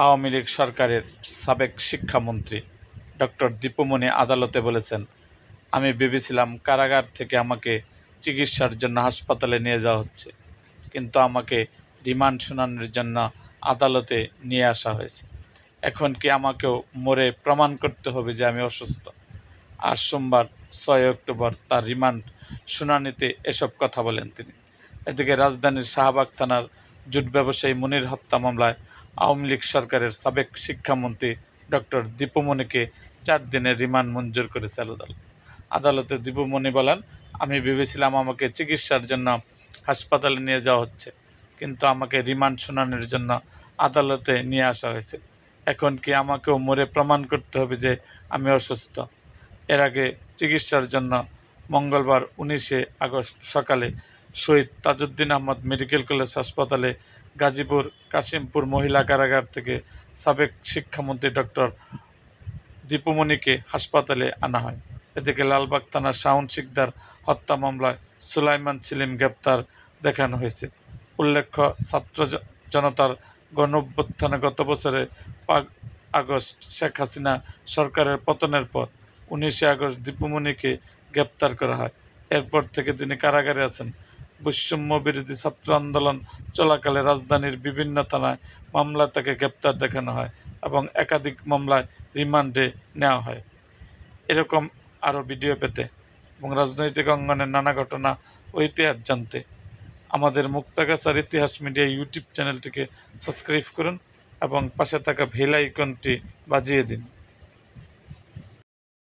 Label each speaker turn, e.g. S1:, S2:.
S1: আওয়ামী লীগ সরকারের সাবেক শিক্ষামন্ত্রী ডক্টর দীপুমনি আদালতে বলেছেন, আমি ভেবেছিলাম কারাগার থেকে আমাকে চিকিৎসার জন্য হাসপাতালে নিয়ে যাওয়া হচ্ছে, কিন্তু আমাকে রিমান্ড শুনানির জন্য আদালতে নিয়ে আসা হয়েছে। এখন কি আমাকেও মরে প্রমাণ করতে হবে যে আমি অসুস্থ? আজ সোমবার ৬ অক্টোবর তার রিমান্ড শুনানিতে এসব কথা বলেন তিনি। এদিকে রাজধানীর শাহবাগ থানার জুট ব্যবসায়ী মুনির হত্যা মামলায় আওয়ামী লীগ সরকারের সাবেক শিক্ষামন্ত্রী ডক্টর দীপুমনিকে ৪ দিনের রিমান্ড মঞ্জুর করেছে আদালত। আদালতে দীপুমনি বলেন, আমি ভেবেছিলাম আমাকে চিকিৎসার জন্য হাসপাতালে নিয়ে যাওয়া হচ্ছে, কিন্তু আমাকে রিমান্ড শুনানির জন্য আদালতে নিয়ে আসা হয়েছে। এখন কি আমাকেও মরে প্রমাণ করতে হবে যে আমি অসুস্থ? এর আগে চিকিৎসার জন্য মঙ্গলবার ১৯শে আগস্ট সকালে শহীদ তাজউদ্দিন আহমদ মেডিকেল কলেজ হাসপাতালে গাজীপুর কাশিমপুর মহিলা কারাগার থেকে সাবেক শিক্ষামন্ত্রী ডক্টর দীপুমনিকে হাসপাতালে আনা হয়। এদিকে লালবাগ থানার শাওন শিকদার হত্যা মামলায় সুলাইমান সেলিম গ্রেপ্তার দেখানো হয়েছে। উল্লেখ্য, ছাত্র জনতার গণঅভ্যুত্থানে গত বছরের ৫ আগস্ট শেখ হাসিনা সরকারের পতনের পর ১৯শে আগস্ট দীপুমনিকে গ্রেপ্তার করা হয়। এরপর থেকে তিনি কারাগারে আছেন। বৈষম্য বিরোধী ছাত্র আন্দোলন চলাকালে রাজধানীর বিভিন্ন থানায় মামলায় তাকে গ্রেপ্তার দেখানো হয় এবং একাধিক মামলায় রিমান্ডে নেওয়া হয়। এরকম আরও ভিডিও পেতে এবং রাজনৈতিক অঙ্গনের নানা ঘটনা ও ইতিহাস জানতে আমাদের মুক্তাগাছার ইতিহাস মিডিয়া ইউটিউব চ্যানেলটিকে সাবস্ক্রাইব করুন এবং পাশে থাকা বেল আইকনটি বাজিয়ে দিন।